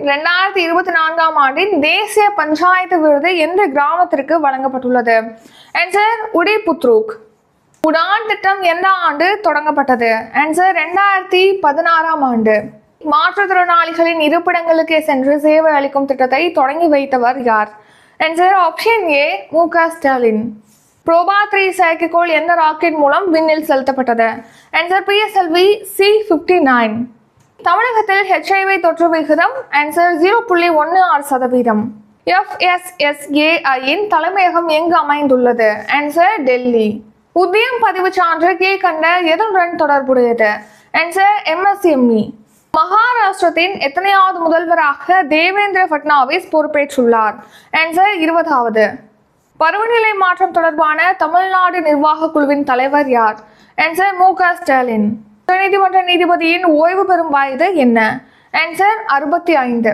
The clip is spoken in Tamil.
2024ஆம் ஆண்டின் தேசிய பஞ்சாயத்து விருது எந்த கிராமத்திற்கு வழங்கப்பட்டுள்ளது? ஆன்சர் உடிபுத்ரூக். உடான் திட்டம் எந்த ஆண்டு தொடங்கப்பட்டது? ஆன்சர் 2016ஆம் ஆண்டு. மாற்றுத்திறனாளிகளின் இருப்பிடங்களுக்கு சென்று சேவை அளிக்கும் திட்டத்தை தொடங்கி வைத்தவர் யார்? ஆன்சர் ஆப்ஷன் ஏ மு.க. ஸ்டாலின். புரோபா 3 செயற்கைக்கோள் எந்த ராக்கெட் மூலம் விண்ணில் செலுத்தப்பட்டது? Answer PSLV C-59. தமிழகத்தில் HIV தொற்று விகிதம்? ஆன்சர் 0.16%. FSSAIயின் தலைமையகம் எங்கு அமைந்துள்ளது? ஆன்சர் டெல்லி. உத்தியம் பதிவு சான்று கீழ்கண்ட எதுடன் தொடர்புடையது? Answer MSME. மகாராஷ்டிரத்தின் எத்தனையாவது முதல்வராக தேவேந்திர பட்னாவிஸ் பொறுப்பேற்றுள்ளார்? ஆன்சர் 20வது. பருவநிலை மாற்றம் தொடர்பான தமிழ்நாடு நிர்வாக குழுவின் தலைவர் யார்? ஆன்சர் மு.க. ஸ்டாலின். உச்சநீதிமன்ற நீதிபதியின் ஓய்வு பெறும் வயது என்ன? ஆன்சர் 65.